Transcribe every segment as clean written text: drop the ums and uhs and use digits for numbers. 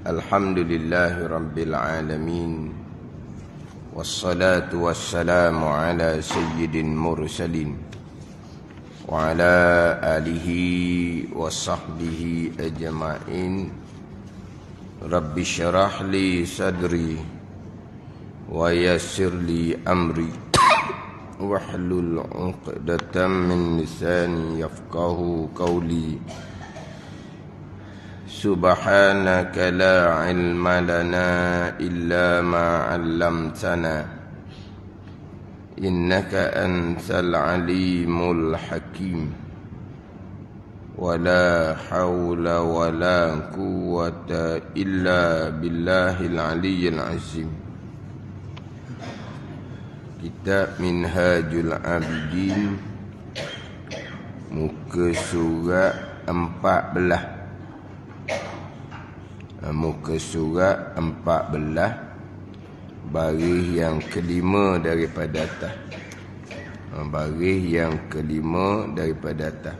Alhamdulillahi Rabbil Alamin. Wassalatu wassalamu ala sayyidin mursalin wa ala alihi wa sahbihi ajma'in. Rabbi syarah li sadri wa yassir li amri wahlul 'uqdatam min lisani yafqahu qawli. Subhanaka la ilma lana illa ma 'allamtana innaka antal alimul hakim. Wala hawla wala quwwata illa billahil aliyyil azim. Kitab Minhajul Abidin, muka surat 14. Muka surat 14, baris yang kelima daripada atas. Baris yang kelima daripada atas.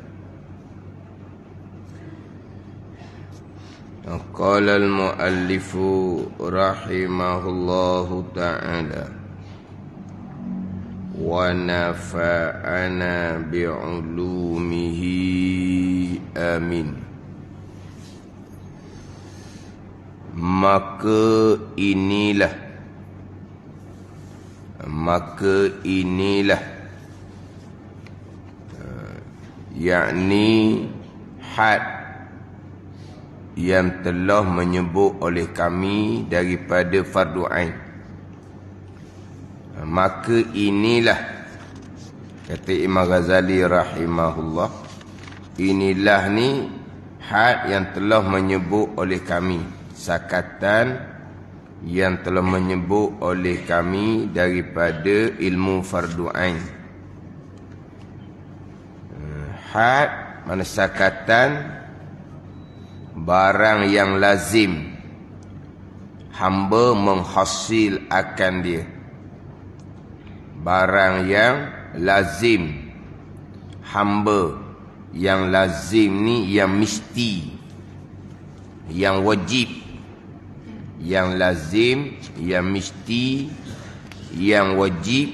Qala al-muallifu rahimahullahu ta'ala wa nafa'ana bi'ulumihi amin. Maka inilah yakni had yang telah menyebut oleh kami daripada fardu ain. Maka inilah, kata Imam Ghazali rahimahullah, inilah ni had yang telah menyebut oleh kami, sakatan yang telah menyebut oleh kami daripada ilmu fardu ain. Had mana sakatan, barang yang lazim hamba menghasil akan dia. Barang yang lazim hamba, yang lazim ni yang mesti, yang wajib. Yang lazim, yang mesti, yang wajib,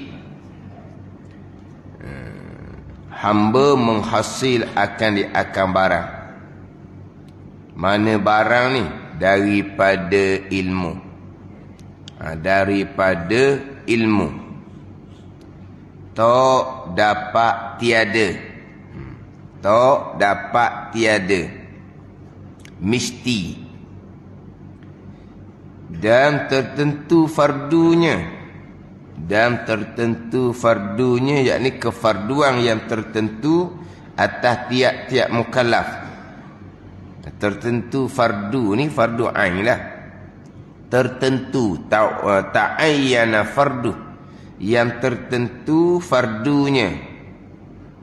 hamba menghasil akan barang. Mana barang ni? Daripada ilmu. Daripada ilmu. Tak dapat tiada. Tak dapat tiada. Mesti. Dan tertentu fardunya. Dan tertentu fardunya, yakni kefarduan yang tertentu atas tiap-tiap mukallaf. Tertentu fardu ni fardu ain lah. Tertentu ta'ayyana fardu, yang tertentu fardunya,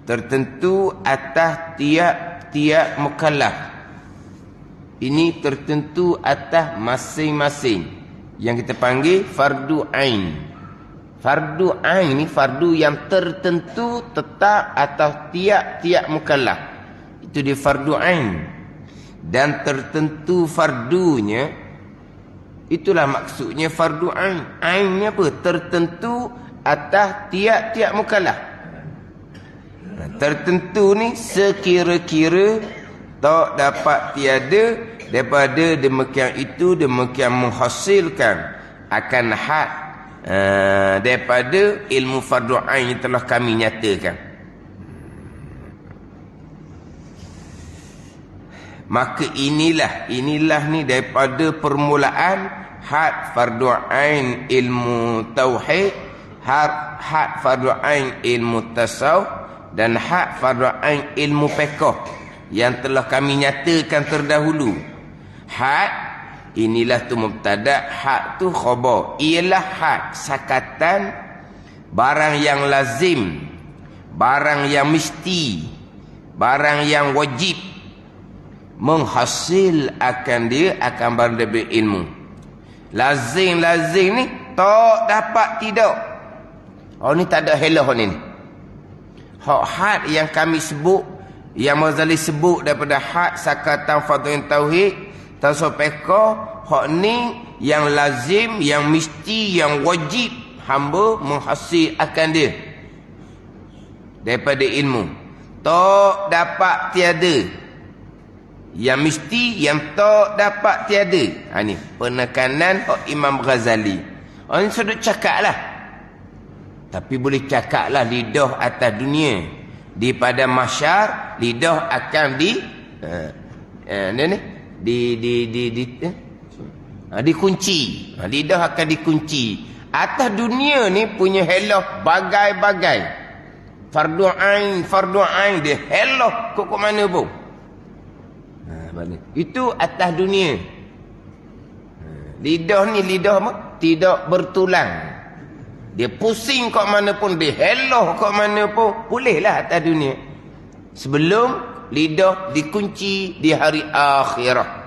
tertentu atas tiap-tiap mukallaf. Ini tertentu atas masing-masing, yang kita panggil fardu ain. Fardu ain ni fardu yang tertentu tetap atas tiap-tiap mukallaf. Itu dia fardu ain. Dan tertentu fardunya, itulah maksudnya fardu ain. Ain ni apa? Tertentu atas tiap-tiap mukallaf. Tertentu ni sekira-kira tak dapat tiada. Daripada demikian itu, demikian menghasilkan akan had daripada ilmu fardu ain yang telah kami nyatakan. Maka inilah ni daripada permulaan had fardu ain ilmu tauhid, had fardu ain ilmu tasawuf, dan had fardu ain ilmu fiqh yang telah kami nyatakan terdahulu. Had inilah tu mubtada, had tu khabar. Ialah had sakatan, barang yang lazim, barang yang mesti, barang yang wajib, menghasil akan dia akan barang daripada ilmu. Lazim ni tak dapat tidak. Oh ni tak ada helah ni. Hak had yang kami sebut, yang Mazali sebut daripada had sakatan fardhu tauhid, tasawuf hak ni yang lazim, yang mesti, yang wajib hamba menghasil akan dia daripada ilmu. Tak dapat tiada. Yang mesti, yang tak dapat tiada. Ni penekanan Imam Ghazali. Ini sudah cakap lah. Tapi boleh cakap lah lidah atas dunia. Di pada mahsyar, lidah akan dikunci. Lidah akan dikunci. Atas dunia ni punya helah bagai-bagai. Fardu ain dia helah kok mana pun. Itu atas dunia. Lidah ni lidah tidak bertulang. Dia pusing kok mana pun, dia helah kok mana pun, bolehlah atas dunia. Sebelum lidah dikunci di hari akhirat.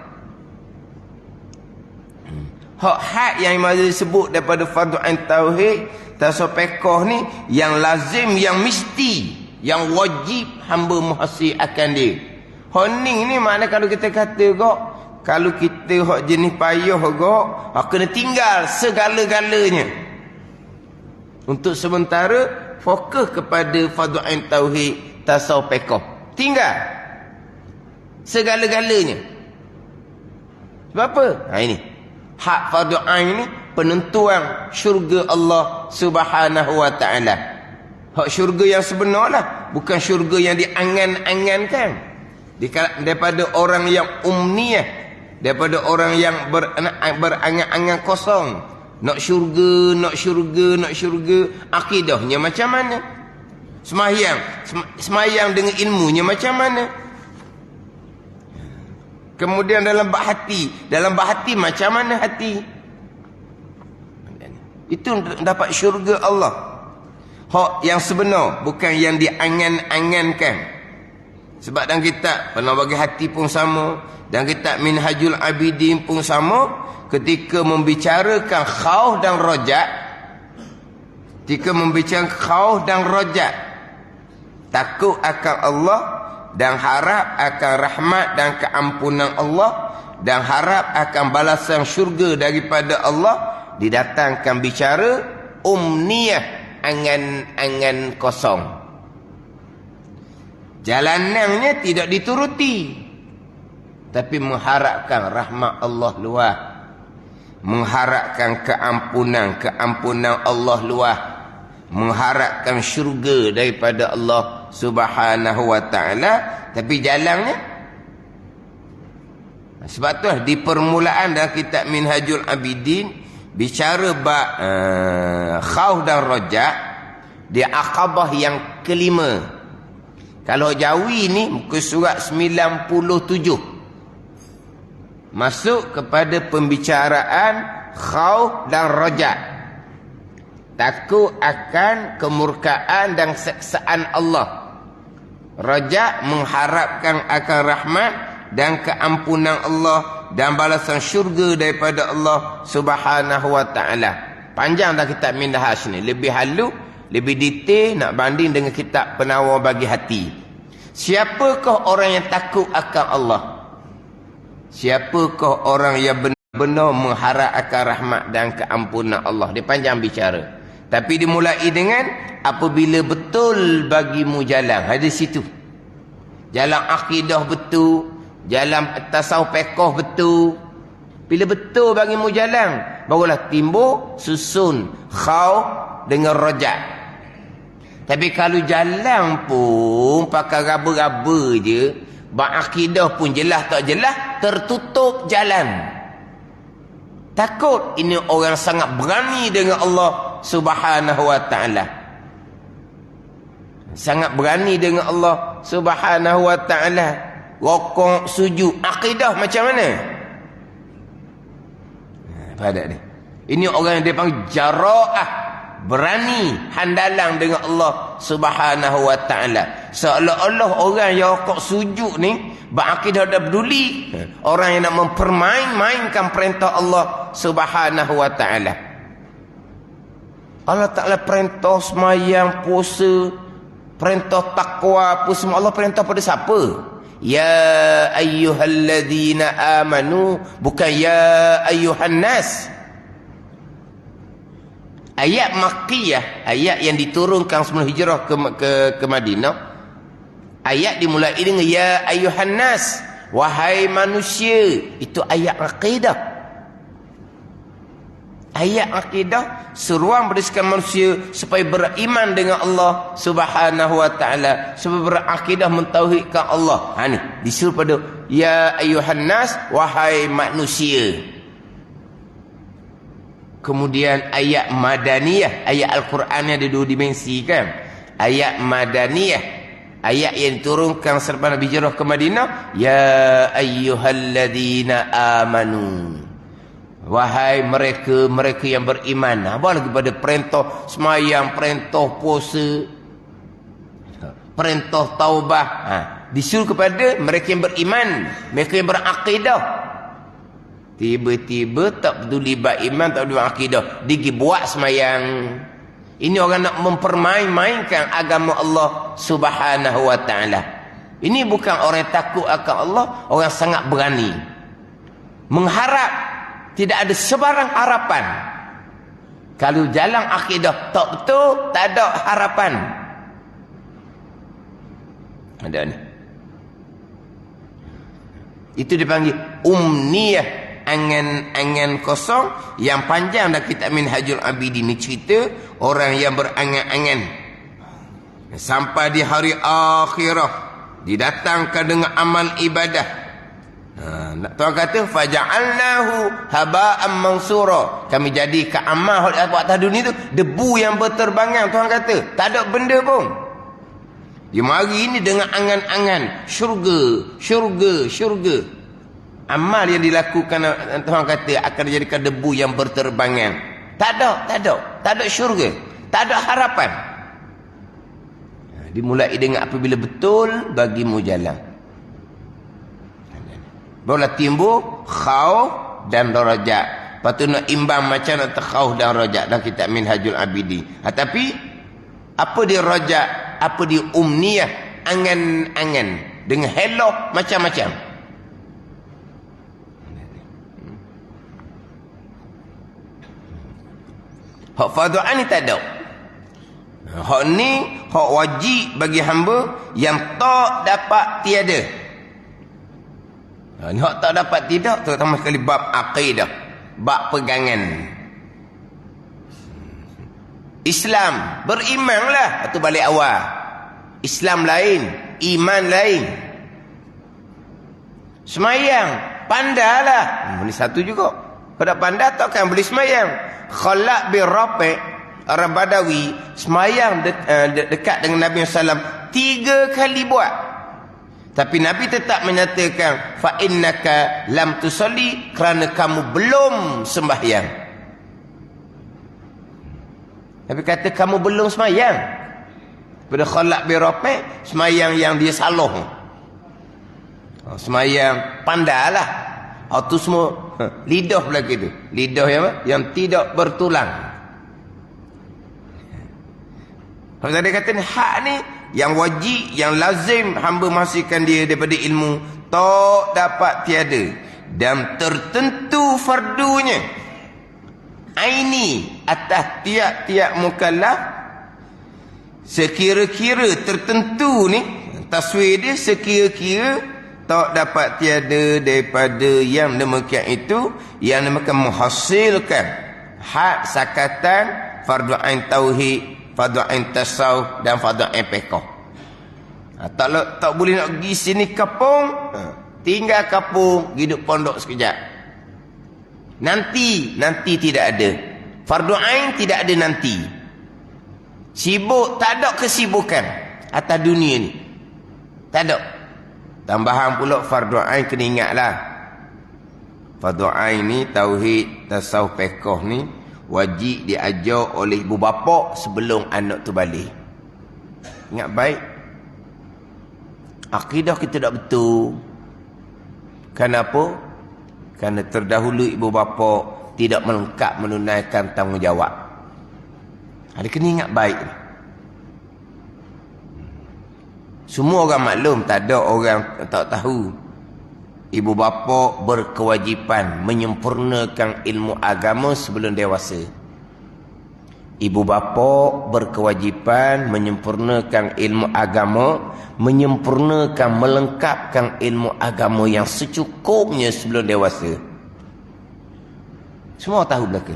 Hak yang Imam sebut daripada fardu ain tauhid, tasawuf ni yang lazim, yang mesti, yang wajib hamba muhasib akan dia. Honing ni makna kalau kita kata kok, kalau kita hak jenis payah kok, kena tinggal segala-galanya. Untuk sementara fokus kepada fardu ain tauhid, tasawuf tinggal segala-galanya. Sebab apa? Ini hak fardu ain ni penentuan syurga Allah Subhanahu wa taala. Hak syurga yang sebenar lah, bukan syurga yang diangan-angankan. Daripada orang yang umniyah, daripada orang yang berangan-angan kosong. Nak syurga, akidahnya macam mana? Semayang dengan ilmunya macam mana? Kemudian dalam bab hati macam mana hati? Itu dapat syurga Allah. Hak yang sebenar, bukan yang diangan-angankan. Sebab dalam kitab pernah bagi hati pun sama, dan kitab Minhajul Abidin pun sama. Ketika membicarakan khauf dan rojak, takut akan Allah dan harap akan rahmat dan keampunan Allah, dan harap akan balasan syurga daripada Allah, didatangkan bicara umniyah, angan-angan kosong. Jalanannya tidak dituruti, tapi mengharapkan rahmat Allah luas, mengharapkan keampunan Allah luas, mengharapkan syurga daripada Allah Subhanahu wa taala. Tapi jalannya, sebab tu di permulaan dalam kitab Minhajul Abidin bicara bab khauf dan rojak, di akabah yang kelima. Kalau Jawi ni muka surat 97 masuk kepada pembicaraan khauf dan rojak. Takut akan kemurkaan dan seksaan Allah. Rojak mengharapkan akan rahmat dan keampunan Allah dan balasan syurga daripada Allah Subhanahu wa taala. Panjang dah kitab Minhaj ni, lebih halus, lebih detail nak banding dengan kitab Penawar bagi hati. Siapakah orang yang takut akan Allah? Siapakah orang yang benar-benar mengharap akan rahmat dan keampunan Allah? Dia panjang bicara. Tapi dimulai dengan apabila betul bagimu jalan. Ada situ. Jalan akidah betul, jalan tasawuf betul. Bila betul bagimu jalan, barulah timbul susun khauf dengan rojak. Tapi kalau jalan pun pakai raba-raba je, berakidah pun jelas tak jelas, tertutup jalan. Takut ini orang sangat berani dengan Allah Subhanahu wa taala. Sangat berani dengan Allah Subhanahu wa taala. Rokok, sujud, akidah macam mana? Pada ni. Ini orang yang dia panggil jara'ah, berani handalang dengan Allah Subhanahu wa taala. Seolah-olah orang yang rokok sujud ni berakidah dah peduli. Orang yang nak mempermain-mainkan perintah Allah Subhanahu wa taala. Allah Taala perintah semayang, puasa, perintah takwa, apa semua Allah perintah pada siapa? Ya ayyuhalladzina amanu, bukan ya ayyuhan nas. Ayat Makkiyah, ayat yang diturunkan sebelum hijrah ke Madinah. Ayat dimulai dengan ya ayyuhan nas, wahai manusia. Itu ayat akidah. Ayat akidah seruan berdasarkan manusia supaya beriman dengan Allah Subhanahu wa taala, supaya berakidah mentauhidkan Allah. Ni disuruh pada ya ayyuhan nas, wahai manusia. Kemudian ayat madaniyah, ayat Al-Quran ada dua dimensi kan. Ayat madaniyah, ayat yang diturunkan selepas Nabi hijrah ke Madinah, ya ayyuhalladzina amanu, wahai mereka yang beriman. Apa lagi pada perintah semayang, perintah puasa, perintah taubah, disuruh kepada mereka yang beriman, mereka yang berakidah. Tiba-tiba tak peduli beriman, tak peduli akidah, dia buat semayang. Ini orang nak mempermain-mainkan agama Allah Subhanahu wa taala. Ini bukan orang yang takut akan Allah, orang sangat berani. Mengharap, tidak ada sebarang harapan. Kalau jalan akidah tak betul, tak ada harapan. Ada ni. Itu dipanggil umniyah. Angan-angan kosong yang panjang dalam kitab Minhajul Abidin ni cerita orang yang berangan-angan sampai di hari akhirah didatangkan dengan amal ibadah. Tuhan kata faja'alnahu haba'an mansura, kami jadikan amal atas dunia tu debu yang berterbangan. Tuhan kata tak ada benda pun. Dia mari ini dengan angan-angan syurga. Amal yang dilakukan Tuhan kata akan dijadikan debu yang berterbangan. Tak ada syurga, tak ada harapan. Dimulai dengan apabila betul bagimu jalan. Barulah timbul khauf dan darajat. Lepas tu nak imbang macam nak khauf dan darajat dalam kitab Minhajul Abidin. Tapi apa dia rajat, apa dia umniyah, angan-angan dengan hello macam-macam. Hak fardu'an ni tak ada. Hak ni hak wajib bagi hamba yang tak dapat tiada. Ni hak tak dapat tidak, terutama sekali bab akidah, bab pegangan. Islam, berimanlah. Itu balik awal. Islam lain, iman lain. Semayang, pandailah. Ini satu juga. Kalau pandai takkan boleh semayang. Khalaq bin Rafi' orang Badawi semayang dekat dengan Nabi SAW 3 kali buat. Tapi Nabi tetap menyatakan fa innaka lam tusalli, kerana kamu belum sembahyang. Nabi kata kamu belum semayang. Pada Khalaq bin Rafi' semayang yang dia salah. Semayang pandailah. Itu semua lidah pula gitu. Lidah yang apa? Yang tidak bertulang. Kalau tadi kata ni, hak ni yang wajib, yang lazim hamba menghasilkan dia daripada ilmu, tak dapat tiada. Dan tertentu fardunya aini atas tiap-tiap mukallaf. Sekira-kira tertentu ni, taswir dia sekira-kira tak dapat tiada daripada yang demikian itu, yang demikian menghasilkan had sakatan fardu ain tauhid, fardu ain tasawuf dan fardu ain fiqh. Tak boleh nak pergi sini kapung, tinggal kapung, hidup pondok sekejap. Nanti tidak ada. Fardu ain tidak ada nanti. Sibuk, tak ada kesibukan atas dunia ni. Tak ada. Tambahan pula fardu ain kena ingatlah. Fardu ain ni tauhid, tasawuf, fiqh ni wajib diajar oleh ibu bapa sebelum anak tu balik. Ingat baik. Akidah kita tak betul. Kenapa? Kerana terdahulu ibu bapa tidak melengkap menunaikan tanggungjawab. Ada kena ingat baik. Semua orang maklum, tak ada orang tak tahu. Ibu bapa berkewajipan menyempurnakan ilmu agama sebelum dewasa. Ibu bapa berkewajipan menyempurnakan ilmu agama, menyempurnakan, melengkapkan ilmu agama yang secukupnya sebelum dewasa. Semua tahu belaka.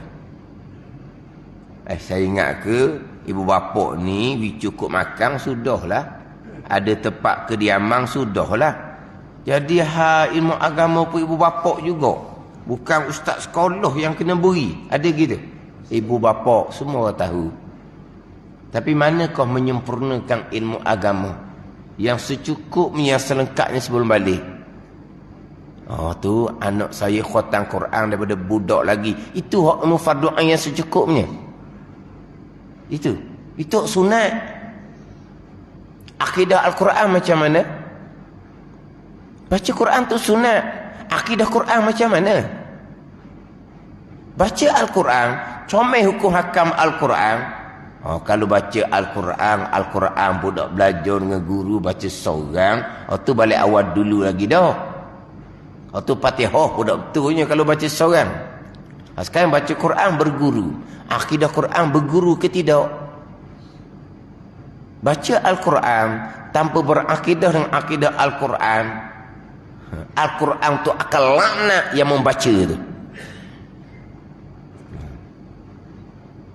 Saya ingat ke, ibu bapa ni cukup makan sudahlah. Ada tempat kediaman sudahlah. Jadi ilmu agama pun ibu bapa juga. Bukan ustaz sekolah yang kena beri. Ada gitu. Ibu bapa semua tahu. Tapi manakah menyempurnakan ilmu agama yang secukupnya, yang selengkapnya sebelum balik? Oh tu anak saya khatam Quran daripada budak lagi. Itu hak ilmu fardu ain yang secukupnya. Itu sunat. Akidah Al-Quran macam mana? Baca Quran tu sunat. Akidah Quran macam mana? Baca Al-Quran, comel hukum hakam Al-Quran. Kalau baca Al-Quran budak belajar dengan guru baca seorang, tu balik awal dulu lagi dah. Tu Fatihah budak betulnya kalau baca seorang. Sekarang baca Quran berguru. Akidah Quran berguru ke tidak? Baca Al-Quran tanpa berakidah dengan akidah Al-Quran, Al-Quran tu akan laknat yang membaca tu.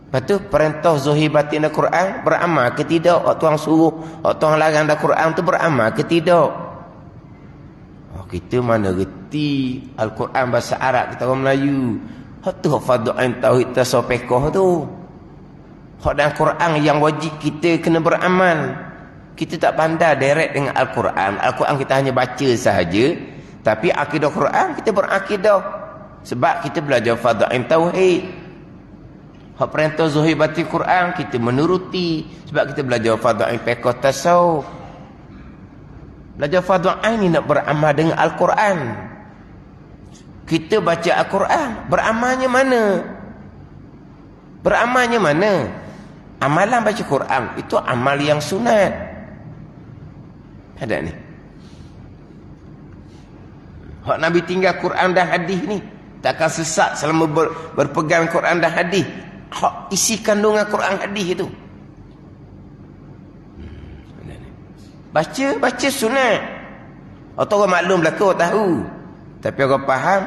Lepas tu perintah zahir batin Al-Quran beramal ke tidak? Waktu orang suruh, waktu orang larang Al-Quran tu beramal ke tidak? Kita mana reti Al-Quran bahasa Arab, kita orang Melayu. Hak tu fardu ain tauhid tasawuf tu. Hak dalam Quran yang wajib kita kena beramal. Kita tak pandai direct dengan Al-Quran. Al-Quran kita hanya baca sahaja. Tapi akidah Quran kita berakidah. Sebab kita belajar fardu ain tauhid. Hak perintah zahir batin Quran kita menuruti. Sebab kita belajar fardu ain fiqh tasawuf. Belajar fardu ain ni nak beramal dengan Al-Quran. Kita baca Al-Quran, beramalnya mana? Beramalnya mana? Amalan baca Quran itu amal yang sunat. Ada ni. Hak Nabi tinggal Quran dan hadis ni, takkan sesat selama berpegang Quran dan hadis. Hak isi kandungan Quran hadis itu. Baca sunat. Atau orang maklum belaka, orang tahu. Tapi orang faham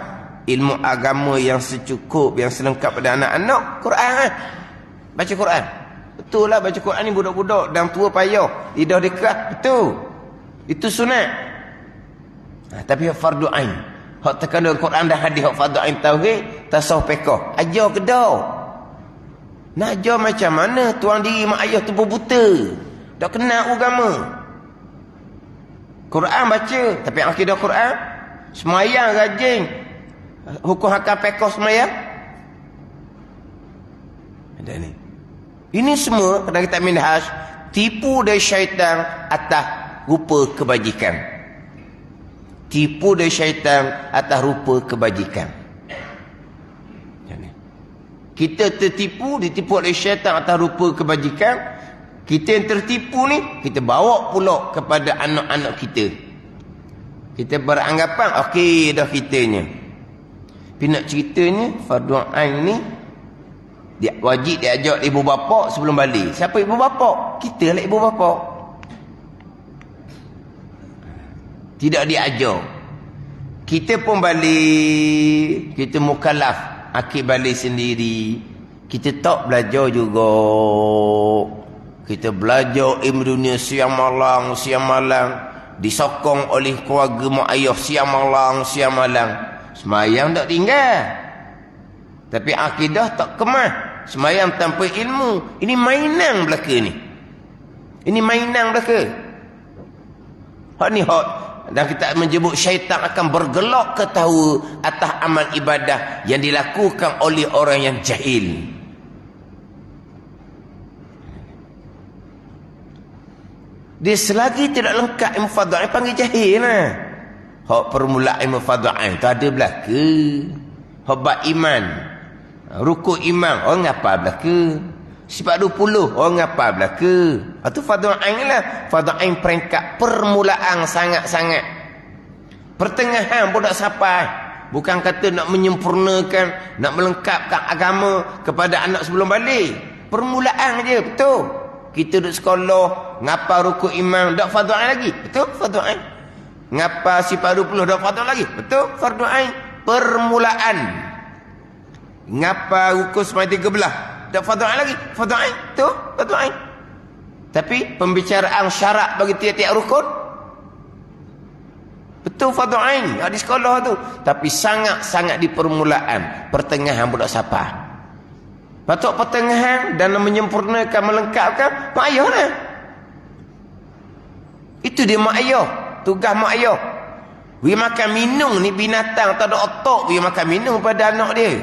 ilmu agama yang secukup, yang selengkap pada anak-anak, Quran kan? Baca Quran. Betul lah baca Quran ni budak-budak dan tua payah, lidah dekat, betul. Itu sunat. Tapi fardu ain. Hak terkandung Quran dan hadis, hak fardu ain tauhid, tasawuf fiqh. Ajar ke dah? Nak ajar macam mana? Tuang diri mak ayah tu buta. Tak kenal agama. Quran baca, tapi akidah Quran semayang rajin. Hukum hakam fiqh semayang. Ada ni. Ini semua dalam kitab Minhaj tipu dari syaitan atas rupa kebajikan. Tipu dari syaitan atas rupa kebajikan. Kita tertipu, ditipu oleh syaitan atas rupa kebajikan. Kita yang tertipu ni, kita bawa pula kepada anak-anak kita. Kita beranggapan, okey dah kitanya. Tapi nak ceritanya, fardu ain ni, dia wajib diajak ibu bapa sebelum balik. Siapa ibu bapa? Kita lah ibu bapa. Tidak diajar. Kita pun balik, kita mukallaf, akid balik sendiri. Kita tak belajar juga. Kita belajar ilmu dunia siang malam, disokong oleh keluarga mak ayah siang malam. Semayang tak tinggal. Tapi akidah tak kemas. Semayang tanpa ilmu. Ini mainan belaka ni. Ini mainan belaka. Hak ni hak. Dan kita menyebut syaitan akan bergelak ketawa atas amal ibadah yang dilakukan oleh orang yang jahil. Dia selagi tidak lengkap ilmu fardu ain panggil jahil lah. Hak permulaan ilmu fardu ain tu ada belaka. Hak bab iman, rukuk iman, orang apa belaka. Sifat 20 orang ngapal belaka. Itu fardu ain lah. Fardu ain peringkat permulaan sangat-sangat. Pertengahan pun tak sampai. Bukan kata nak menyempurnakan, nak melengkapkan agama kepada anak sebelum balik. Permulaan je, betul. Kita duduk sekolah, ngapal rukuk imam, tak fardu ain lagi. Betul, fardu ain. Ngapal sifat 20 tak fardu ain lagi. Betul, fardu ain. Permulaan. Ngapal rukuk semai 13. Tak fardu ain lagi. Fardu ain. Tu, fardu ain. Tapi pembicaraan syarat bagi tiap-tiap rukun. Betul fardu ain di sekolah tu. Tapi sangat-sangat di permulaan. Pertengahan budak siapa. Patut pertengahan dan menyempurnakan, melengkapkan mak ayah lah. Itu dia mak ayah. Tugas mak ayah. Dia makan minum ni binatang tak ada otak. Dia makan minum pada anak dia.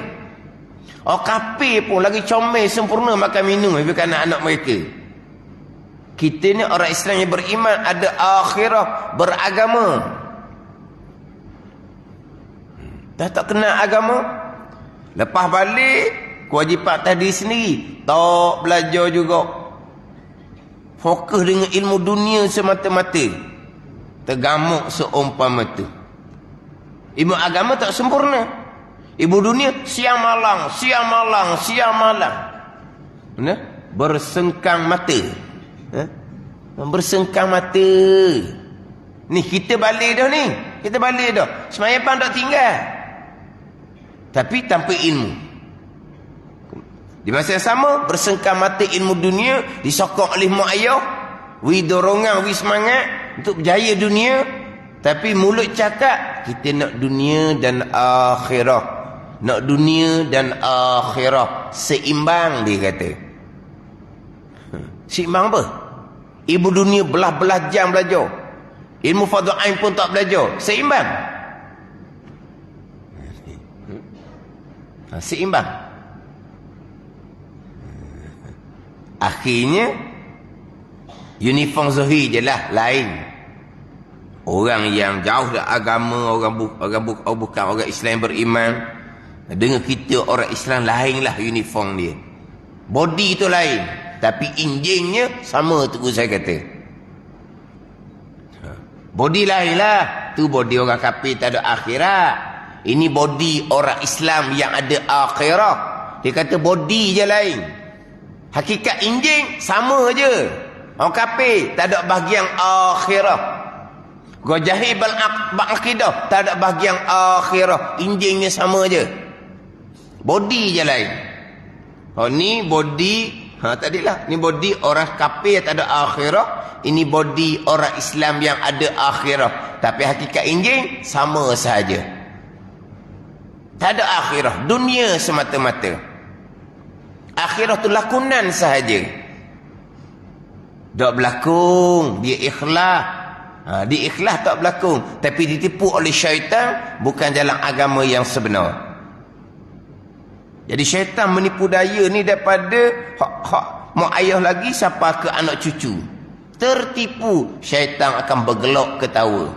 Oh kafir pun lagi comel sempurna makan minum bagi anak-anak mereka. Kita ni orang Islam yang beriman, ada akhirah, beragama. Dah tak kenal agama, lepas balik kewajipan atas diri sendiri, tak belajar juga. Fokus dengan ilmu dunia semata-mata. Tergamuk seumpama tu. Ilmu agama tak sempurna. Ibu dunia siang malam, siang malam, siang malam. Mana? Bersengkang mata. Bersengkang mata. Ni kita balik dah ni. Kita balik dah. Semaya pun tak tinggal. Tapi tanpa ilmu. Di masa yang sama, bersengkang mata ilmu dunia, disokong oleh mak ayah, wi dorongan, wi semangat untuk berjaya dunia. Tapi mulut cakap, kita nak dunia dan akhirah. Nak dunia dan akhirah seimbang, dia kata. Seimbang apa? Ibu dunia belah-belah jam belajar, ilmu fardu ain pun tak belajar. Seimbang. Seimbang. Akhirnya uniform zahir je lah lain. Orang yang jauh dari agama, orang bukan orang Islam beriman, dengan kita orang Islam lainlah uniform dia. Body tu lain, tapi injinnya sama tu saya kata. Body lain lah. Tu body orang kafir tak ada akhirat. Ini body orang Islam yang ada akhirat. Dia kata body je lain. Hakikat injin sama je. Orang kafir tak ada bahagian akhirat. Gua jahil berakidah tak ada bahagian akhirah. Injinnya sama je. Body je lain. Oh ni body, tadilah ni body orang kafir tak ada akhirah. Ini body orang Islam yang ada akhirah. Tapi hakikat injin sama sahaja. Tak ada akhirah, dunia semata-mata. Akhirah tu lakonan sahaja. Tak berlakon, dia ikhlas. Dia ikhlas tak berlakon, tapi ditipu oleh syaitan, bukan jalan agama yang sebenar. Jadi syaitan menipu daya ni daripada mak ayah lagi sampai ke anak cucu. Tertipu, syaitan akan bergelak ketawa.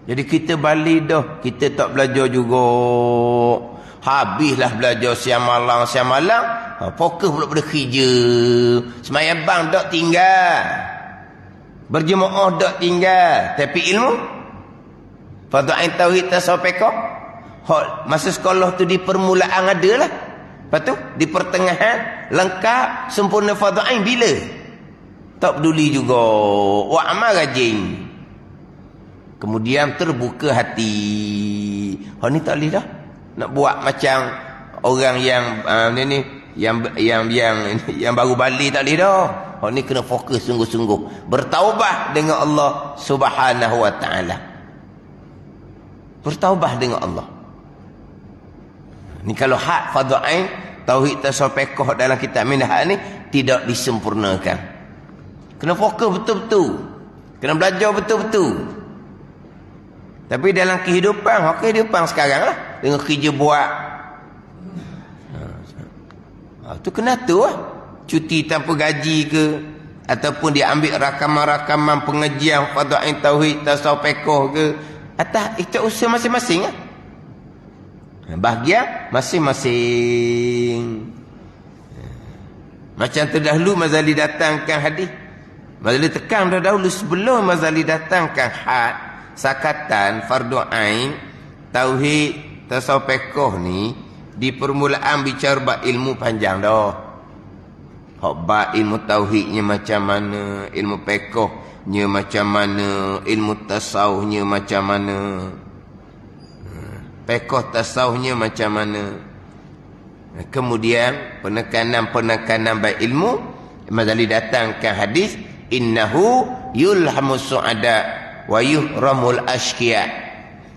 Jadi kita balik dah, kita tak belajar juga. Habislah belajar siang malam. Fokus pula pada kerja. Sembahyang bang tak tinggal. Berjemaah tak tinggal. Tapi ilmu fardu ain tauhid tasawuf fiqh. Masa sekolah tu di permulaan adalah. Lepas tu di pertengahan lengkap sempurna fardu ain bila? Tak peduli juga. Wa amal rajin. Kemudian terbuka hati. Ni tak boleh dah. Nak buat macam orang yang yang baru balik tak boleh dah. Ni kena fokus sungguh-sungguh. Bertaubat dengan Allah Subhanahu wa taala. Bertaubat dengan Allah. Ni kalau hak fardu ain tauhid tasawuf fiqh dalam kitab Minhaj ni tidak disempurnakan. Kena fokus betul-betul. Kena belajar betul-betul. Tapi dalam kehidupan sekarang lah, dengan kerja buat, tu kena tu lah. Cuti tanpa gaji ke, ataupun dia ambil rakaman-rakaman pengajian fardu ain tauhid tasawuf fiqh ke, atas itu usaha masing-masing lah. Bahagian masing-masing. Macam terdahulu Mazali datangkan hadis. Mazali tekan dahulu sebelum Mazali datangkan had, sakatan, fardu ain, tauhid, tasawuf fiqh ni, di permulaan bicara bab ilmu panjang dah. Bab ilmu tauhidnya macam mana, ilmu fiqhnya macam mana, ilmu tasawufnya macam mana, fiqh tasawufnya macam mana. Kemudian penekanan bab ilmu, Mazali datangkan hadis, innahu yulhamu su'ada wa yuhramul ashqiya.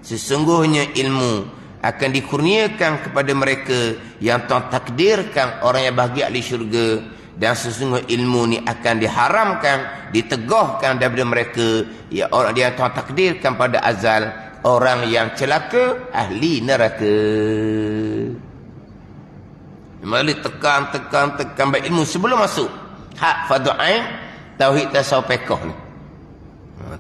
Sesungguhnya ilmu akan dikurniakan kepada mereka yang Tuhan takdirkan orang yang bahagia ahli syurga, dan sesungguhnya ilmu ni akan diharamkan, diteguhkan daripada mereka ya orang yang Tuhan takdirkan pada azal, orang yang celaka ahli neraka. Mari tekan bab ilmu sebelum masuk hak fardu ain, tauhid tasawuf fiqh ni.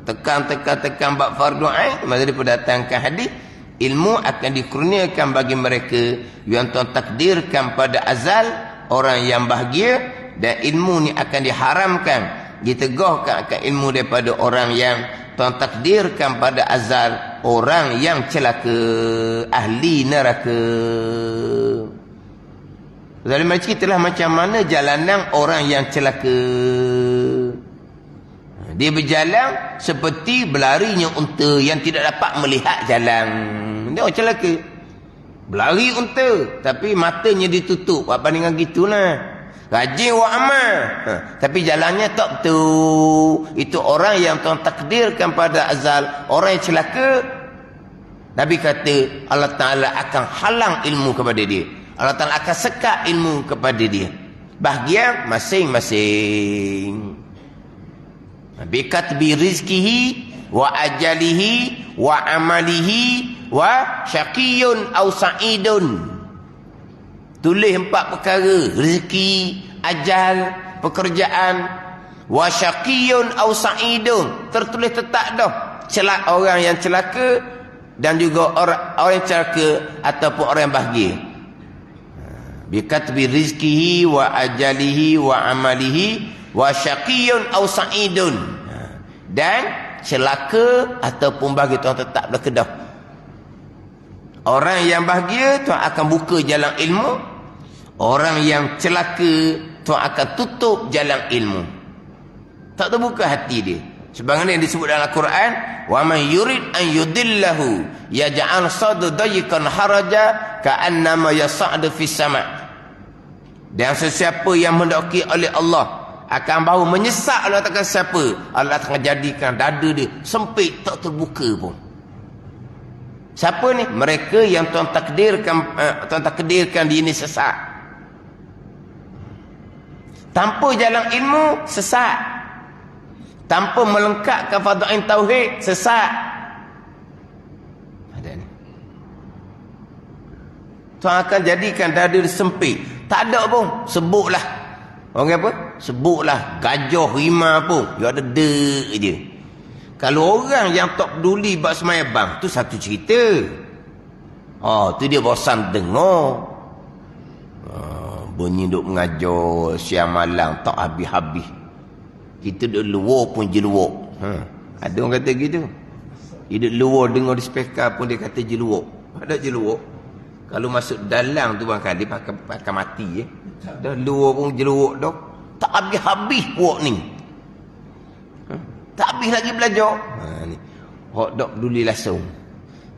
Tekan bab fardu ain, mari datangkan hadis, ilmu akan dikurniakan bagi mereka yang Tuhan takdirkan pada azal, orang yang bahagia, dan ilmu ni akan diharamkan, diteguhkan akan ilmu daripada orang yang Tuhan takdirkan pada azal, orang yang celaka ahli neraka. Zalim ceritalah macam mana jalanan orang yang celaka. Dia berjalan seperti berlarinya unta yang tidak dapat melihat jalan. Dia orang celaka. Berlari unta, tapi matanya ditutup. Apa dengan gitulah. Rajin buat amal, tapi jalannya tak betul. Itu orang yang Tuhan takdirkan pada azal, orang yang celaka. Nabi kata Allah Ta'ala akan halang ilmu kepada dia. Allah Ta'ala akan sekat ilmu kepada dia. Bahagian masing-masing. Bikatbi rizkihi wa ajalihi wa amalihi wa syaqiyun aw sa'idun. Tulis 4 perkara: rezeki, ajal, pekerjaan, wa syaqiyun aw sa'idun. Tertulis tetap dah celak orang yang celaka dan juga orang yang celaka ataupun orang yang bahagia. Bikatbi rizkihi wa ajalihi wa amalihi wa syaqiyun aw sa'idun. Dan celaka ataupun bahagia Tuhan tetap berkedah. Orang yang bahagia Tuhan akan buka jalan ilmu, orang yang celaka Tuhan akan tutup jalan ilmu, tak terbuka hati dia. Sebagaimana yang disebut dalam Al-Quran, wa man yurid an yudillahu yaj'al sadra dayiqan haraja ka'annama yas'adu fis sama'. Dan sesiapa yang mendaki oleh Allah akan bahu menyesak, Allah takkan siapa, Allah akan jadikan dada dia sempit, tak terbuka pun. Siapa ni? Mereka yang Tuhan takdirkan dia ni sesat. Tanpa jalan ilmu, sesat. Tanpa melengkapkan fardu ain tauhid, sesat. Ada ni. Tuhan akan jadikan dada dia sempit. Tak ada pun, sebutlah. Orang apa? Sebutlah gajah, rimau pun, dia ada dek je. Kalau orang yang tak peduli bab sembahyang bang, tu satu cerita. Tu dia bosan dengar. Bunyi duk mengajar siang malam tak habis-habis. Kita duduk luar pun jeluak. Ada orang kata gitu. Dia duduk luar dengar di speaker pun dia kata jeluak. Ada jeluak. Kalau masuk dalam tu bangkali pakai mati. Dah luar pun jeluak dah. Tak habis-habis puak ni. Tak habis lagi belajar. Ni. Hak tak peduli langsung.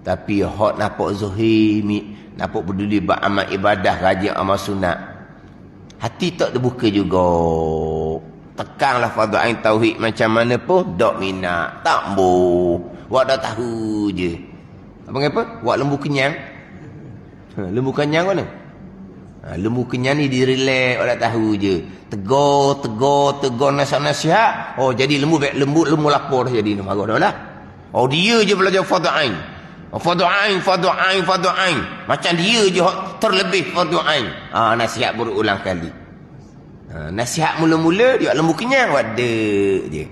Tapi hak nampak zahir, nampak peduli buat amal ibadah, rajin amal sunat. Hati tak terbuka juga. Tekanlah fardu ain tauhid macam mana pun tak minat, tak mau. Wak dah tahu je. Apa? Wak lembu kenyang. Lembu kenyang mana? Lembu kenyang ni direlax, wak dah tahu je. Tegur nasihat. Jadi lembu lapar dah jadi, marah dah lah. Dia je belajar fardu ain. Fardu ain. Macam dia je terlebih fardu ain. Nasihat berulang kali. Nasihat mula-mula dia lembu kenyang, wadah je.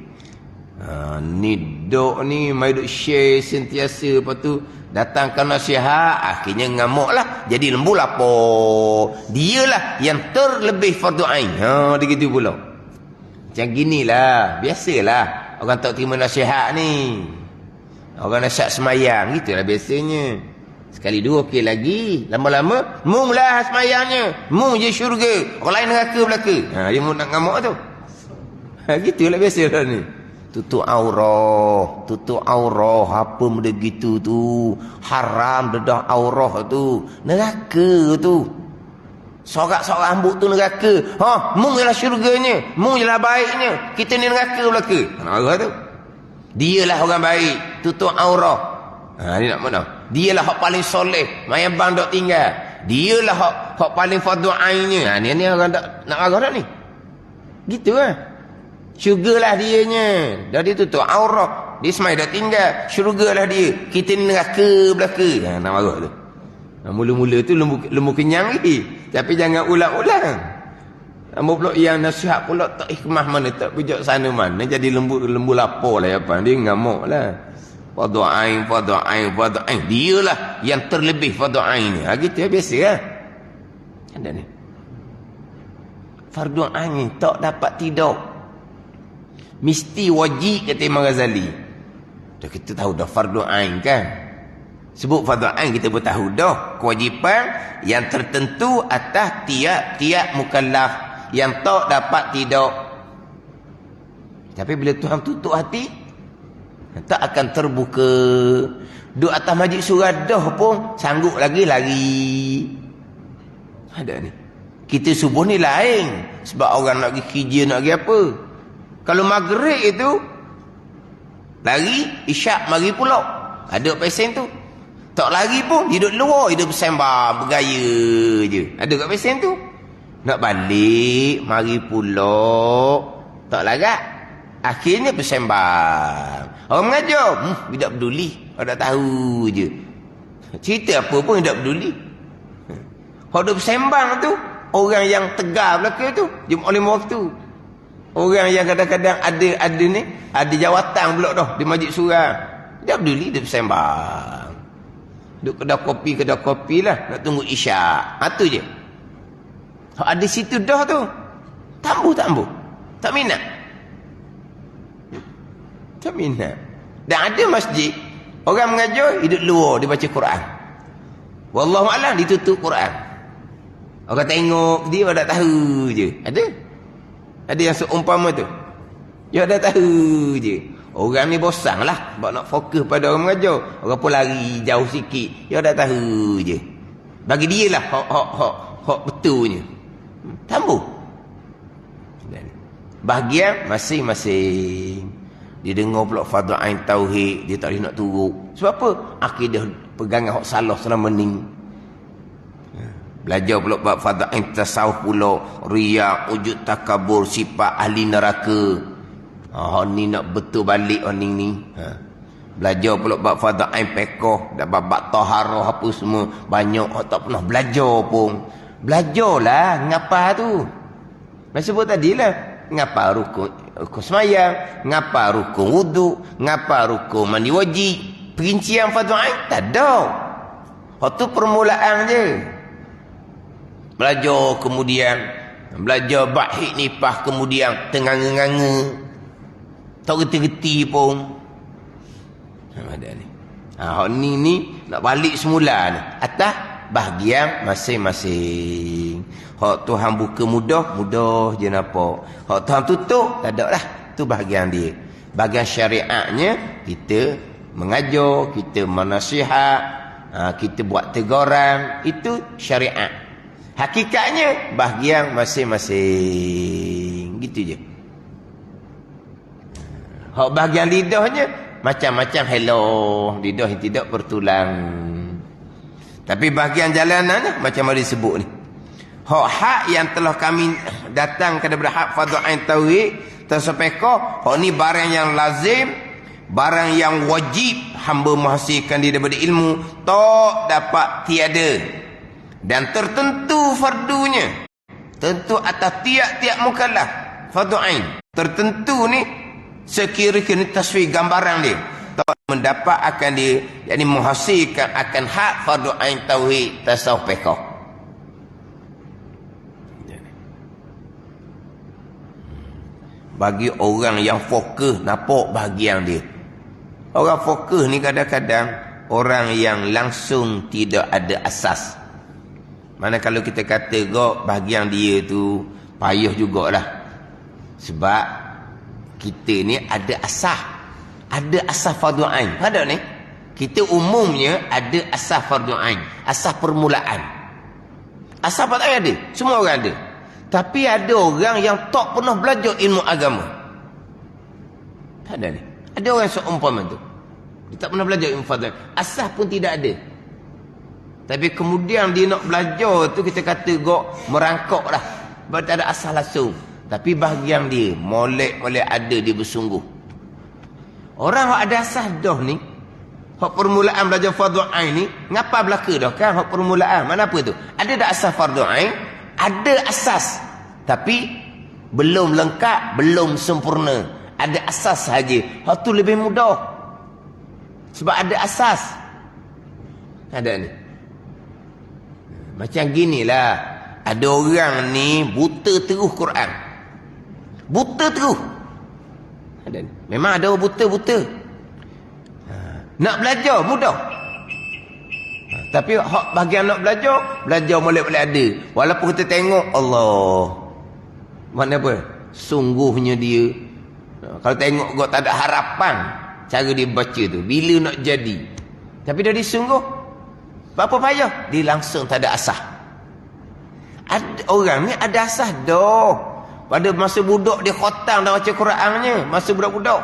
Ni dok ni mai duk share sentiasa, lepas tu datangkan nasihat, akhirnya ngamuk lah. jadi lembu lapor. Dialah yang terlebih fardu ain. Dia gitu pula. Macam ginilah, biasalah orang tak terima nasihat ni. Orang nasihat semayang, gitulah biasanya. Sekali dua okey lagi, lama-lama mung lah semayangnya. Mung je syurga, orang lain neraka belaka. Dia mau nak ngamuk tu. Gitulah biasalah ni. Tutup aurah apa benda gitu tu, haram dedah aurah tu, neraka tu. Sorak-sorak rambut tu neraka. Mung ialah syurganya, mung ialah baiknya, kita ni neraka belaka. Marah tu. Dialah orang baik, tutup aurah. Ni nak mana? Dialah hak paling soleh, mayang bang dok tinggal. Dialah hak paling fardu ainnya. Ni orang nak marah dah ni. Gitu lah. Syurgalah dianya. Dah dia tutup aurah. Dia semai dah tinggal. Syurgalah dia. Kita ni neraka belaka. Nak marah tu. Mula-mula tu lembu kenyang lagi. Tapi jangan ulang-ulang. Lembu pula yang nasihat pula tak hikmah mana, tak bijak sana mana. Jadi lembu lapar lah apa. Dia ngamuk lah. Fardu ain. Dialah yang terlebih fardu ain ni. Gitu ya biasa lah. Ada ni. Fardu ain tak dapat tidur. Mesti wajib kata Imam Ghazali. Dah kita tahu dah fardu ain kan. Sebut fardu ain kita pun tahu dah. Kewajipan yang tertentu atas tiap-tiap mukallaf yang tak dapat tidur. Tapi bila Tuhan tutup hati, tak akan terbuka. Duduk atas majlis surah dah pun sanggup lagi lari. Ada ni. Kita subuh ni lain. Sebab orang nak pergi kerja, nak pergi apa. Kalau maghrib itu lari, isyak mari pula. Ada pesen tu. Tak lari pun hidup luar, hidup bersembang, bergaya je. Ada kat pesen tu. Nak balik, mari pula. Tak larat. Akhirnya bersembang. Orang mengajar, tidak peduli. Orang tak tahu je. Cerita apa pun tidak peduli. Kalau duduk bersembang tu, orang yang tegar belaka tu, Jumaat 5 waktu. Orang yang kadang-kadang ada ni, ada jawatan pula dah di majlis surah. Dia peduli, dia bersembang. Duduk kedai kopi lah, nak tunggu isyak. Tu je. Ada situ dah tu. Tambuh. Tak minat. Tak minat. Dan ada masjid, orang mengajar, hidup luar, dia baca Quran. Wallahualam, ditutup Quran. Orang tengok dia, orang tak tahu je. Ada yang seumpama tu. Dia dah tahu je. Orang ni bosan lah. Sebab nak fokus pada orang mengajar. Orang pun lari jauh sikit. Dia dah tahu je. Bagi dia lah hak betulnya. Tambah. Bahagian masing-masing. Dia dengar pula fardu ain tauhid. Dia tak boleh nak turut. Sebab apa? Akidah pegangan hak salah selama ni. Belajar pula bab fardu ain tasawuf pula, riya, wujud takabur, sifat ahli neraka. Ni nak betul balik ni. Belajar pula bab fardu ain fiqh, dan bab taharah apa semua. Banyak orang tak pernah belajar pun. Belajarlah ngapa tu. Macam sebut tadilah, ngapa rukun semayang, ngapa rukun wudu, ngapa rukun mandi wajib. Perincian fardu ain tak ada. Tu permulaan je. Belajar kemudian belajar bahik nipah kemudian tenganga-nganga tak reti-reti pun. Ada ni. Ni nak balik semula ni atas bahagian masing-masing. Hak Tuhan buka mudah je nampak. Hak Tuhan tutup tak ada lah. Tu bahagian dia. Bahagian syariatnya kita mengajar, kita menasihat, kita buat teguran, itu syariat. Hakikatnya bahagian masing-masing. Gitu je. Hak bahagian lidahnya macam-macam hello. Lidah yang tidak bertulang. Tapi bahagian jalanannya macam mana disebut ni. Hak yang telah kami datang daripada hak fardu ain tauhid tersampaikan. Hak ni barang yang lazim, barang yang wajib hamba menghasilkan daripada ilmu, tak dapat tiada. Dan tertentu fardunya, tentu atas tiap-tiap mukallaf fardu ain. Tertentu ni sekira-kira taswir gambaran dia. mendapat akan dia, yakni menghasilkan akan hak fardu ain tauhid tasawuf fiqh. Bagi orang yang fokus nampak bahagian dia. Orang fokus ni kadang-kadang orang yang langsung tidak ada asas. Mana kalau kita kata bahagian dia tu payah jugalah. Sebab kita ni ada asas. Ada asas fardu ain. Ada ni. Kita umumnya ada asas fardu ain, asas permulaan. Asas fardu ain ada. Semua orang ada. Tapi ada orang yang tak pernah belajar ilmu agama. Tak ada ni. Ada orang seumpama tu. Dia tak pernah belajar ilmu fardu ain. Asas pun tidak ada. Tapi kemudian dia nak belajar tu kita kata merangkak dah. Sebab tak ada asas langsung. Tapi bahagian dia molek-molek ada dia bersungguh. Orang yang ada asas dah ni, hak permulaan belajar fardu ain ni, ngapa belaka dah kan hak permulaan? Mana apa tu? Ada dah asas fardu ain, ada asas. Tapi belum lengkap, belum sempurna. Ada asas saja. Hak tu lebih mudah. Sebab ada asas. Ada ni. Macam ginilah. Ada orang ni buta terus Quran. Buta terus. Ada ni. Memang ada orang buta-buta. Nak belajar mudah. Tapi hak bahagian nak belajar molek-molek ada. Walaupun kita tengok Allah. Mana apa? Sungguhnya dia. Kalau tengok tak ada harapan cara dia baca tu. Bila nak jadi. Tapi dah disungguh. Berapa payah? Dia langsung tak ada asas. Orang ni ada asas dah. Pada masa budak dia khotam dah baca Qurannya. Masa budak-budak.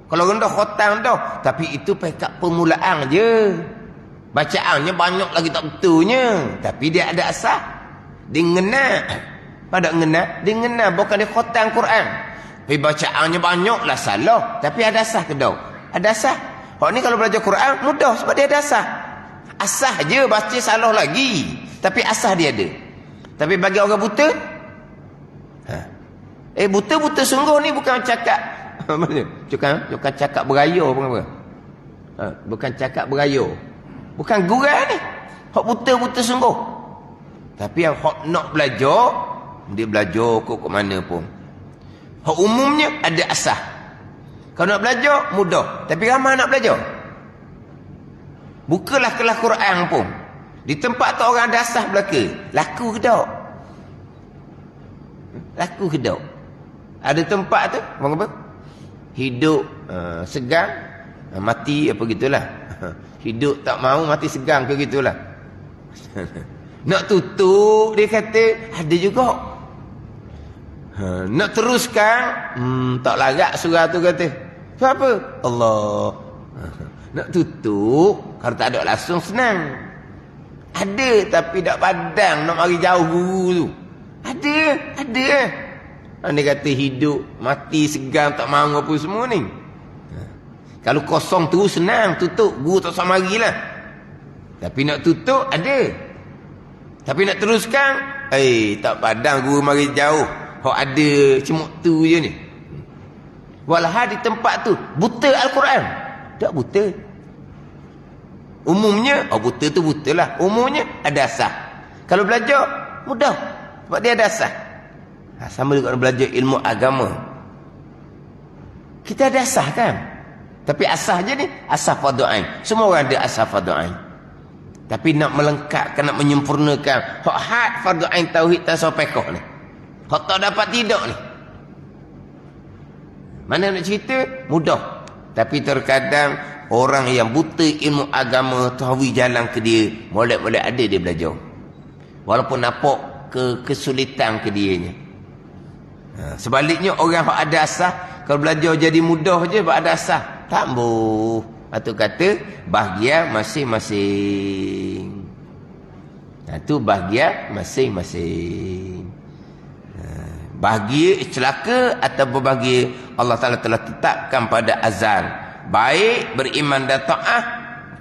Kalau rendah khotam dah. Tapi itu pekat permulaan je. Bacaannya banyak lagi tak betulnya. Tapi dia ada asas. Dia ngena. Pada ngena. Dia ngena bukan dia khotam Quran. Tapi bacaannya banyak lah salah. Tapi ada asas ke tak? Ada asas. Hak ni kalau belajar Quran mudah sebab dia ada asas. Asas je baca salah lagi. Tapi asas dia ada. Tapi bagi orang buta, buta-buta sungguh ni bukan cakap bukan cakap beraya apa. Bukan cakap beraya. Bukan gurau ni. Hak buta-buta sungguh. Tapi yang hak nak belajar, dia belajar ke mana pun. Hak umumnya ada asas. Kalau nak belajar mudah. Tapi ramai nak belajar. Bukalah kelas Quran pun. Di tempat tu orang ada asas belaka. Laku ke tak? Laku ke tak? Ada tempat tu, apa? Hidup segang, mati apa gitulah. Hidup tak mau, mati segang ke gitulah. Nak tutup, dia kata, ada juga. Nak teruskan, tak larat surah tu kata. Sebab apa? Allah. Nak tutup, kalau tak ada langsung senang. Ada tapi tak padang nak mari jauh guru tu. Ada. Dia kata hidup, mati, segang, tak mahu apa semua ni. Kalau kosong tu senang tutup, guru tak sama marilah. Tapi nak tutup ada. Tapi nak teruskan, tak padang guru mari jauh. Hak ada cemuk tu je ni. Walhal di tempat tu buta Al-Quran. Tak buta. Umumnya, buta tu buta lah. Umumnya ada asas. Kalau belajar, mudah. Sebab dia ada asas. Sama juga belajar ilmu agama. Kita ada asas kan? Tapi asas je ni, asas fardu ain. Semua orang ada asas fardu ain. Tapi nak melengkapkan, nak menyempurnakan hak fardu ain tauhid tasawuf fiqh ni. Hak tak dapat tidak ni. Mana nak cerita? Mudah. Tapi terkadang orang yang buta ilmu agama tahu jalan ke dia, molek-molek ada dia belajar. Walaupun nampak kesulitan ke dianya. Sebaliknya orang yang ada asas, kalau belajar jadi mudah je sebab ada asas. Tak boleh. Itu kata bahagian masing-masing. Itu bahagian masing-masing. Bahagia celaka atau berbahagia Allah Ta'ala telah tetapkan pada azal. Baik beriman dan ta'ah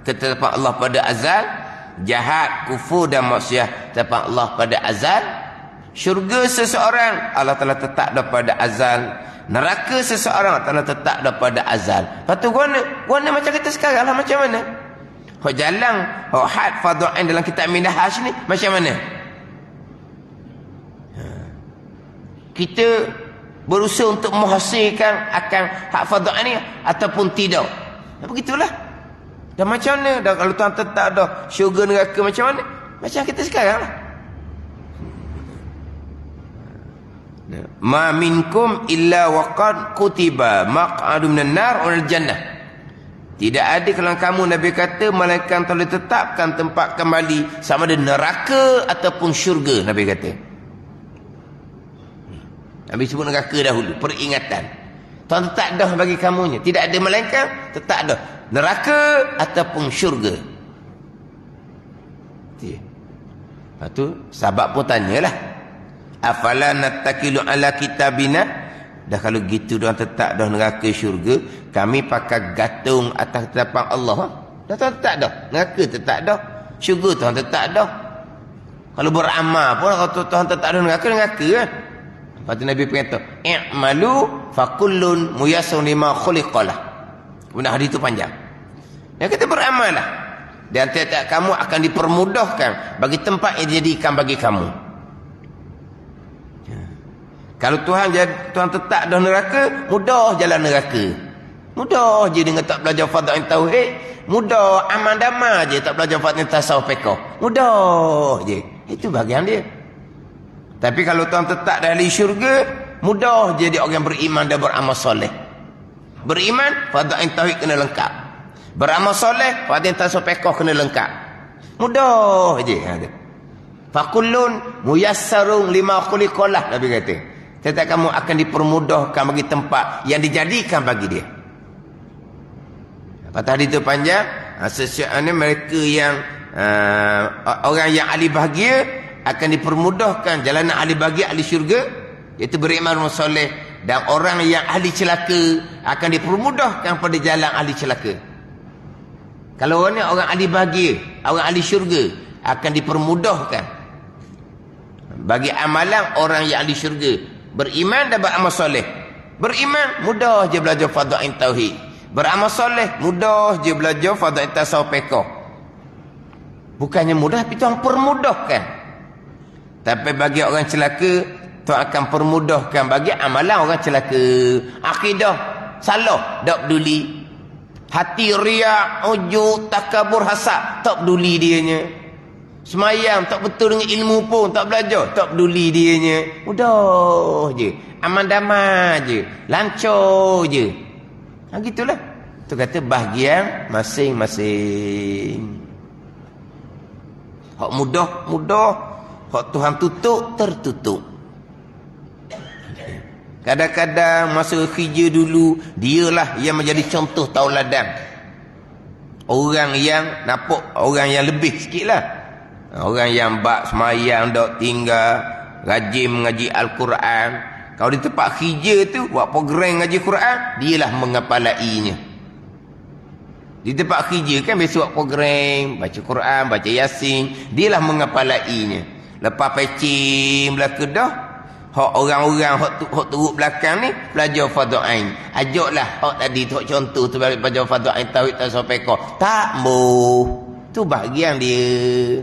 ketetapan Allah pada azal. Jahat, kufur dan maksiat tetapkan Allah pada azal. Syurga seseorang Allah Ta'ala tetap pada azal. Neraka seseorang telah tetap daripada azal. Lepas tu guna macam kita sekarang lah, macam mana? Hak jalan, hak had fardhu ain dalam kitab Minhaj ni macam mana? Kita berusaha untuk menghasilkan akan hak fardhu ain ni ataupun tidak. Begitulah. Dan macam mana dah kalau Tuhan tetap dah syurga neraka macam mana? Macam kita sekarang lah. Ma minkum illa waqad kutiba maq'adu minan nar wal jannah. Tidak ada kalangan kamu, Nabi kata, malaikat telah tetapkan tempat kembali sama ada neraka ataupun syurga, Nabi kata. Nabi sebut neraka dahulu, peringatan. Tuhan tetap dah bagi kamunya. Tidak ada malaikat, tetap dah neraka ataupun syurga. Lepas tu sahabat pun tanyalah, afala nattakilu ala kitabina? Dah kalau gitu dah tetap dah neraka syurga, kami pakai gantung atas tetapan Allah. Dah tetap dah neraka, tetap dah syurga, Tuhan tetap dah. Kalau beramal pun kalau Tuhan tetap dah neraka kan. Lepas tu Nabi berkata, i'malu fakullun muyassarun lima khuliqalah. Kemudian hadis itu panjang. Yang kita beramal lah, dan tiap-tiap kamu akan dipermudahkan bagi tempat yang dijadikan bagi kamu. Kalau Tuhan tetap dah neraka, mudah jalan neraka. Mudah je dengan tak belajar fardhu ain tauhid, mudah amal damai je tak belajar fardhu ain tasawuf fiqh. Mudah je. Itu bahagian dia. Tapi kalau Tuhan tetap dah ahli syurga, mudah je dia orang beriman dan beramal soleh. Beriman, fardhu ain tauhid kena lengkap. Beramal soleh, fardhu ain tasawuf fiqh kena lengkap. Mudah je. Fakullun muyassarun lima khuliqalah, Nabi kata. Tetap kamu akan dipermudahkan bagi tempat yang dijadikan bagi dia. Patah itu panjang. Sesuatu mereka yang orang yang ahli bahagia akan dipermudahkan jalanan ahli bahagia, ahli syurga, iaitu beriman soleh. Dan orang yang ahli celaka akan dipermudahkan pada jalan ahli celaka. Kalau orang ahli bahagia, orang ahli syurga akan dipermudahkan bagi amalan orang yang ahli syurga. Beriman dan beramal soleh. Beriman, mudah je belajar fardhu ain tauhid. Beramal soleh, mudah je belajar fardhu ain tasawuf fiqh. Bukannya mudah, tapi Tuhan permudahkan. Tapi bagi orang celaka, Tuhan akan permudahkan bagi amalan orang celaka. Akidah salah, tak peduli. Hati riak, ujub, takabur, hasad, tak peduli dianya. Semayang tak betul dengan ilmu pun tak belajar, tak peduli dianya. Mudah je, aman damai je, lancar je. Gitulah. Tu kata bahagian masing-masing. Hak mudah, hak Tuhan tutup, tertutup. Kadang-kadang masa kerja dulu, dialah yang menjadi contoh tauladan. Orang yang nampak, orang yang lebih sikit lah. Orang yang bak semayang, dok tinggal, rajin mengaji Al-Quran. Kalau di tempat kerja tu, buat program ngaji Quran, dialah mengapalainya. Di tempat kerja kan biasa buat program, baca Quran, baca Yasin, dialah mengapalainya. Lepas pecing belakang dah, hak orang-orang hak turut belakang ni belajar fardhu ain. Ajaklah hak tadi tu, hak contoh tu belajar fardhu ain tauhid tasawuf fiqh. Tak mau. Tu bahagian dia.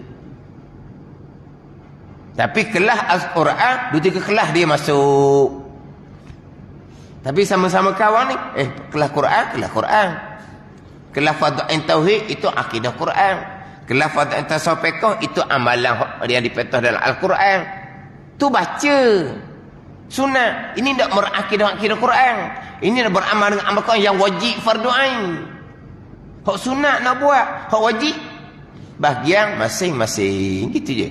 Tapi kelas Al-Quran, 2-3 kelas dia masuk. Tapi sama-sama kawan ni, kelas Quran. Kelas fardhu ain tauhid itu akidah Quran. Kelas fardhu ain tasawuf fiqh itu amalan yang dipetah dalam Al-Quran. Tu baca sunat. Ini tak berakidah Quran. Ini nak beramal dengan amal Quran yang wajib fardhu ain. Hak sunat nak buat, hak wajib bahagian masing-masing. Gitu je.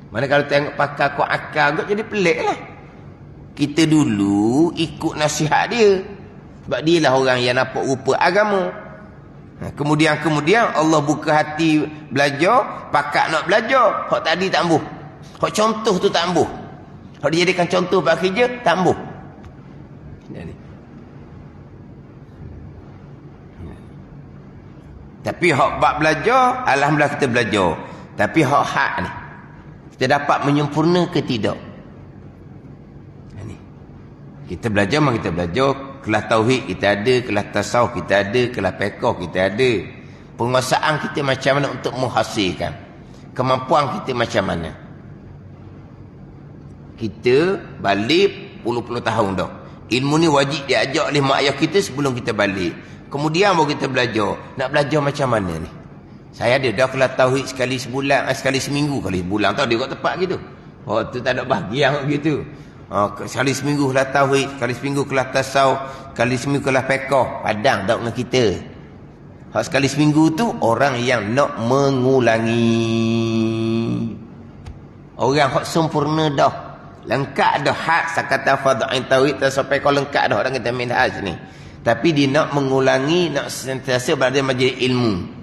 Mana kalau tengok pakar kuat akal kot jadi pelik lah. Kita dulu ikut nasihat dia. Sebab dia lah orang yang nampak rupa agama. Kemudian Allah buka hati belajar, pakak nak belajar. Hak tadi tak ambuh. Hak contoh tu tak ambuh. Hak dijadikan contoh pada kerja, tak ambuh. Tapi hak bab belajar, alhamdulillah kita belajar. Tapi hak ni, kita dapat menyempurna ke tidak? Kita belajar memang kita belajar. Kelas tauhid kita ada, kelas tasawuf kita ada, kelas fiqh kita ada. Penguasaan kita macam mana untuk menghasilkan. Kemampuan kita macam mana. Kita balik puluh-puluh tahun dah. Ilmu ni wajib diajar oleh mak ayah kita sebelum kita balik. Kemudian baru kita belajar. Nak belajar macam mana ni? Saya ada dah kelas tauhid sekali sebulan, sekali seminggu, kali sebulan tau dia kat tempat gitu. Oh tu tak ada bahagian gitu. Sekali seminggu kelas tauhid, sekali seminggu kelas tasawuf, sekali seminggu kelas fiqh. Padang tak dengan kita. Sekali seminggu tu orang yang nak mengulangi. Orang hak sempurna dah. Lengkap dah hak sakata fardhain tauhid sampai kau lengkap dah orang kita minhaj ni. Tapi dia nak mengulangi, nak sentiasa berada majlis ilmu.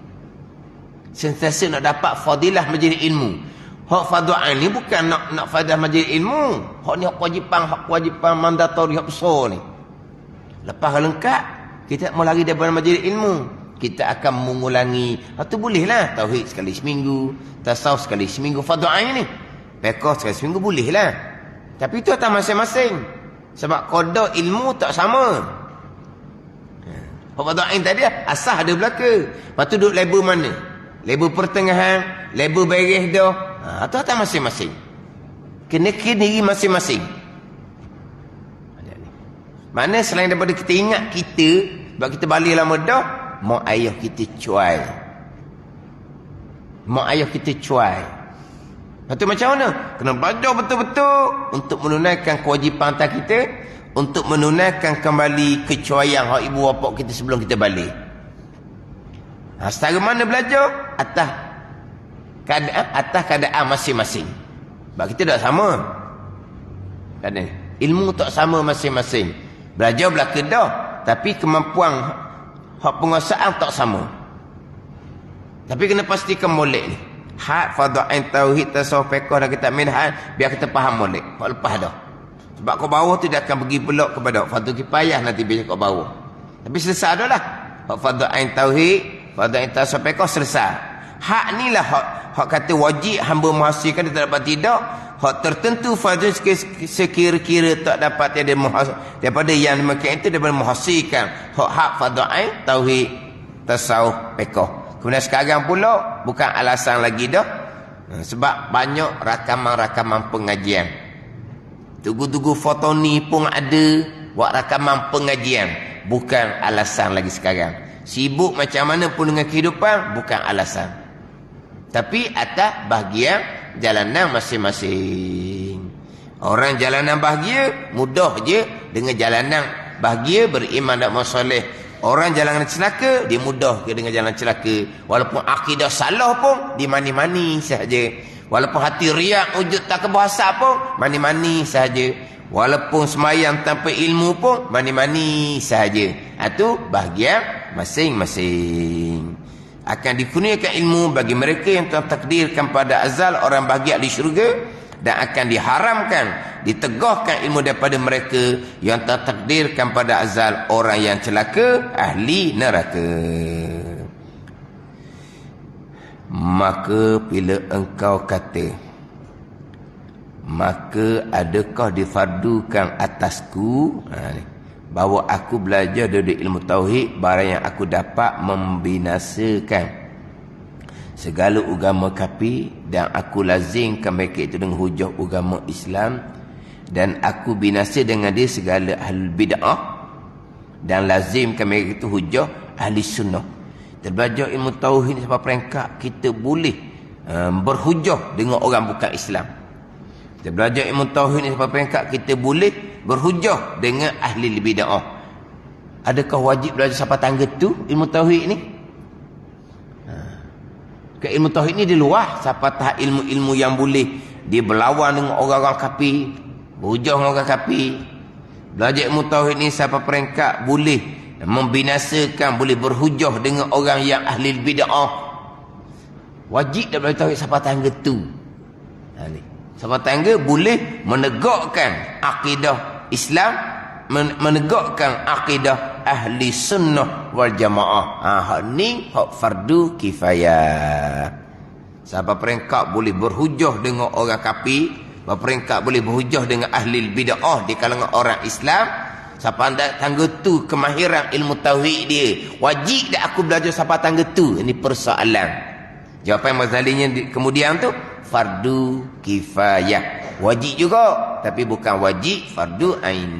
Sentiasa nak dapat fadilah majlis ilmu. Hak fardhain ni bukan nak fadilah majlis ilmu. Hak ni hak kewajipan mandatori hak besar ni. Lepas lengkap, kita mau lari daripada majlis ilmu. Kita akan mengulangi. Itu bolehlah tauhid sekali seminggu, tasawuf sekali seminggu, fardhain ni. Fiqh sekali seminggu bolehlah. Tapi itu atas masing-masing. Sebab qada ilmu tak sama. Fardhain tadi asah ada belaka. Lepas tu duduk label mana? Label pertengahan, label beres dah. Itu atas masing-masing. Kena diri masing-masing. Mana selain daripada kita ingat kita, sebab kita balik lama dah, mak ayah kita cuai. Mak ayah kita cuai. Lepas tu macam mana? Kena belajar betul-betul untuk menunaikan kewajipan atas kita, untuk menunaikan kembali kecuaian hak ibu bapa kita sebelum kita balik. Setara mana belajar? Atas keadaan masing-masing. Sebab kita tak sama. Kan? Ilmu tak sama masing-masing. Belajar belaka dah, tapi kemampuan hak penguasaan tak sama. Tapi kena pastikan molek ni. Hak fardhain tauhid tasawuf fiqh dan kitab minhaj biar kita faham molek. Hak lepas dah. Sebab kau bawah tu dia akan pergi pelok kepada fardu kifayah nanti bila kau bawah. Tapi selesai dah lah. Hak fardhain tauhid, fardhain tasawuf fiqh selesai. Hak ni lah hak kata wajib hamba menghasilkan dia tak dapat tidak. Hak tertentu fardu sekira-kira tak dapat daripada yang demikian itu daripada menghasilkan. Hak fardhain tauhid tasawuf fiqh. Kemudian sekarang pula bukan alasan lagi dah. Sebab banyak rakaman-rakaman pengajian. Tugu-tugu foto ni pun ada buat rakaman pengajian. Bukan alasan lagi sekarang. Sibuk macam mana pun dengan kehidupan bukan alasan. Tapi atas bahagian jalanan masing-masing. Orang jalanan bahagia mudah je dengan jalanan bahagia beriman dan masoleh. Orang jalan celaka, dia mudah ke dengan jalan celaka. Walaupun akidah salah pun, dia mani-mani sahaja. Walaupun hati riak, wujud tak kebahasa pun, mani-mani sahaja. Walaupun semayang tanpa ilmu pun, mani-mani sahaja. Itu bahagian masing-masing. Akan dikurniakan ilmu bagi mereka yang Tuhan takdirkan pada azal orang bahagia di syurga. Dan akan diharamkan, ditegahkan ilmu daripada mereka yang tertakdirkan pada azal orang yang celaka, ahli neraka. Maka bila engkau kata, maka adakah difardukan atasku bahawa aku belajar dari ilmu tauhid, barang yang aku dapat membinasakan segala agama kafir, dan aku lazimkan mereka itu dengan hujah agama Islam, dan aku binasa dengan dia segala ahli bid'ah, dan lazimkan mereka itu hujah ahli sunnah. Kita belajar ilmu tauhid sampai peringkat kita boleh berhujah dengan orang bukan Islam. Kita belajar ilmu tauhid sampai peringkat kita boleh berhujah dengan ahli bid'ah. Adakah wajib belajar sampai tangga tu ilmu tauhid ni? Ilmu tauhid ni di luar sampai tahap ilmu-ilmu yang boleh dia berlawan dengan orang-orang kafir, berhujah dengan orang kafir. Belajar ilmu tauhid ni sampai peringkat boleh membinasakan, boleh berhujah dengan orang yang ahli bid'ah. Wajib dah belajar tauhid sampai tangga tu. Sampai tangga boleh menegakkan akidah Islam, menegakkan akidah ahli sunnah wal jamaah. Hak ni hak fardu kifayah. Sampai peringkat boleh berhujah dengan orang kafir, berperingkat boleh berhujah dengan ahli bid'ah di kalangan orang Islam. Siapa anda tangga tu kemahiran ilmu tauhid dia, wajib dah aku belajar siapa tangga tu? Ini persoalan. Jawapan Mazalinya kemudian tu fardu kifayah. Wajib juga, tapi bukan wajib fardu ain.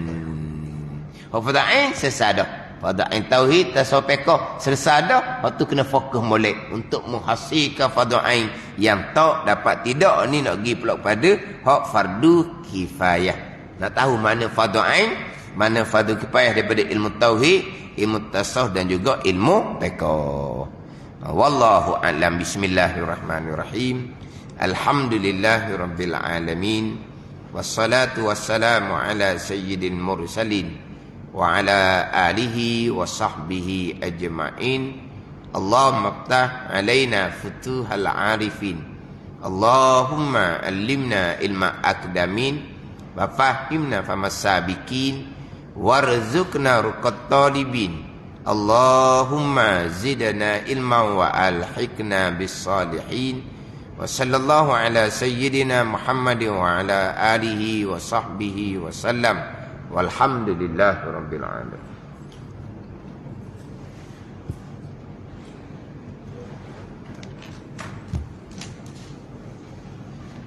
Fardu ain selesai dah. Fardu ain tauhid tasawuf selesai dah. Lepas tu kena fokus molek untuk menghasilkan fardu ain yang tak dapat tidak ni nak pergi pula pada hak fardu kifayah. Nak tahu mana fardu ain, mana fardu kifayah daripada ilmu tauhid, ilmu tasawuf dan juga ilmu fiqh. Wallahu a'lam. Bismillahirrahmanirrahim. Alhamdulillahirabbil alamin. Wassalatu wassalamu ala sayyidil mursalin wa ala alihi wa sahbihi ajma'in. Allahumma iftah alaina futuhal arifin. Allahumma allimna ilma akdamin wa fahimna famas sabiqin warzuqna ruqat talibin. Allahumma zidna ilma wa alhiqna bis salihin. Wa sallallahu ala sayyidina Muhammadin wa ala alihi wa sahbihi wa sallam. Walhamdulillahi rabbil alamin.